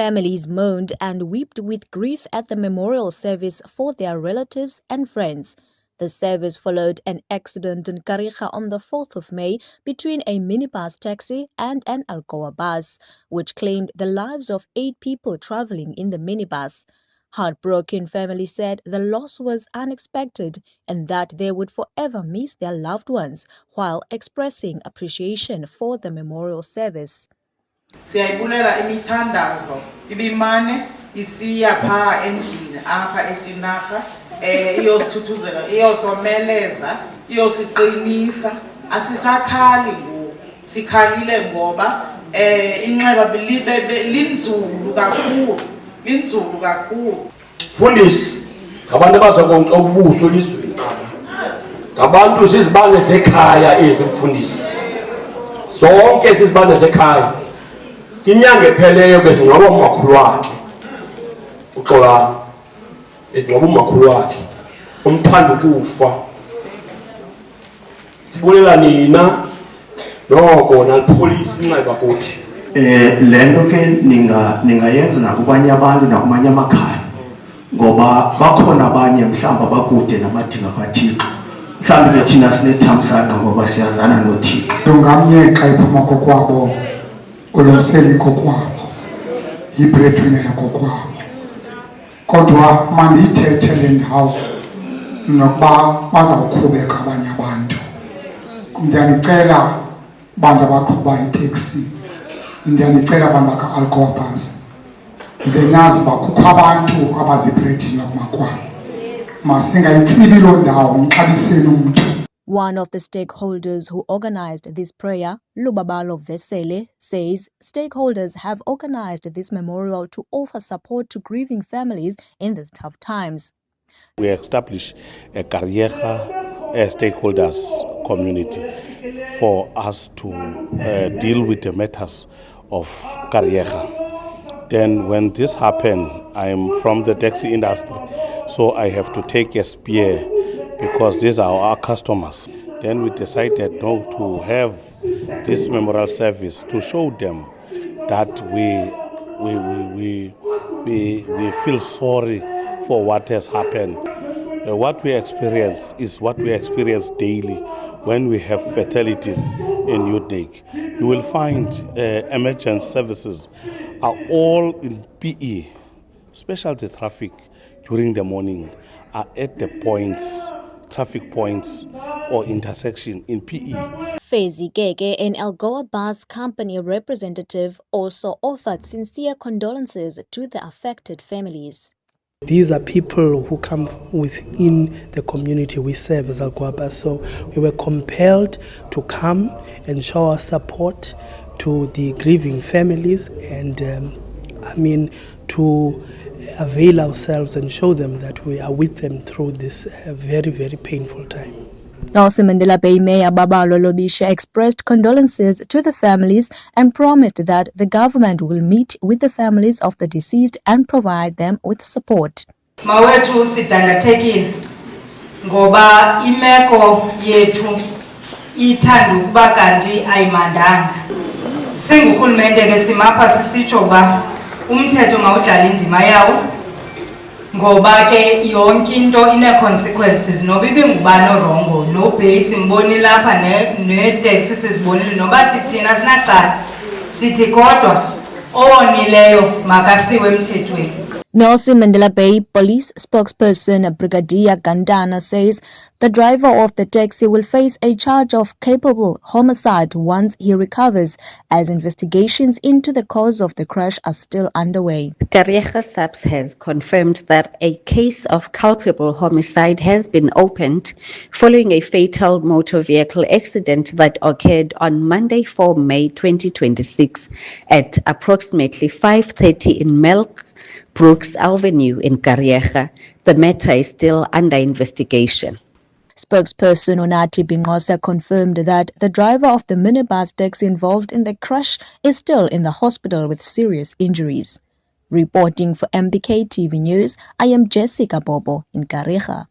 families moaned and wept with grief at the memorial service for their relatives and friends. The service followed an accident in Kariega on the 4th of May between a minibus taxi and an Alcoa bus, which claimed the lives of 8 people traveling in the minibus. Heartbroken families said the loss was unexpected and that they would forever miss their loved ones, while expressing appreciation for the memorial service. Siyayibulela imithandazo ibimane isiya pha endlini apha eTinarha iyosithuthuzela iyosomeleza iyosiqinisa asisakhali ngoku sikhalile ngoba inxeba linzulu kakhulu Mfundisi ngabantu abazakonke ubuso lizweni ngabantu sizibane zekhaya ezimfundisi zonke sizibane zekhaya inyanga epheleyo ke ngoba umakhulu wakhe uxolana ngoba umakhulu wakhe umthanda ukufa sibulela nina noko nalipolice inxeba kuthi lento ke ningayenza nakubanye abantu nakumanye amakhaya ngoba bakhona abanye mhlawumbe abakude namadinga kaThixo mhlawumbe thina sinethamsanqa ngoba siyazana noThixo ngamnye xa iphuma kokwabo ulomseli kokwabo yibreadwinner yakokwabo kodwa mandiyithethe le ndawo nokuba bazawukhubeka abanye abantu. Ndiyanicela bantu abaqhuba iteksi, ndiyanicela abantu baka-Alcoa bus, ze nazi uba kukho abantu abazibreadwinner kumakwabo, masingayitsibi loo ndawo mxabiseni umntu. One of the stakeholders who organized this prayer, Lubabalo Vesele, says stakeholders have organized this memorial to offer support to grieving families in these tough times. We established a Kariega stakeholders community for us to deal with the matters of Kariega. Then when this happened, I am from the taxi industry, so I have to take a spear because these are our customers. Then we decided to have this memorial service to show them that we feel sorry for what has happened. What we experience is what we experience daily when we have fatalities in Uteck. You will find emergency services are all in PE. Specialty traffic during the morning are at the points, traffic points or intersection in PE. Fezi Keke, an Alcoa bus company representative, also offered sincere condolences to the affected families. These are people who come within the community we serve as Alcoa bus, so we were compelled to come and show our support to the grieving families and to avail ourselves and show them that we are with them through this very, very painful time. Nelson Mandela Bay Mayor Babalo Lobisha expressed condolences to the families and promised that the government will meet with the families of the deceased and provide them with support. Mawethu sidandathekile ngoba imeko yethu ithanda ukuba kanti ayimandanga. Singurhulumente ke simapha sisitsho uba umthetho mawudlala indima yawo ngoba ke yonke into ine-consequences noba ibingubani orongo nobhey simboni lapha neteksi sizibonile noba sithina sinacala sithi kodwa owonileyo makasiwe emthethweni. Nelson Mandela Bay Police spokesperson Brigadier Gandana says the driver of the taxi will face a charge of culpable homicide once he recovers, as investigations into the cause of the crash are still underway. Kariega SAPS has confirmed that a case of culpable homicide has been opened following a fatal motor vehicle accident that occurred on Monday, 4 May 2026 at approximately 5:30 in Brooks Avenue in Kariega. The matter is still under investigation. Spokesperson Onati Bingosa confirmed that the driver of the minibus taxi involved in the crash is still in the hospital with serious injuries. Reporting for MBK TV News, I am Jessica Bobo in Kariega.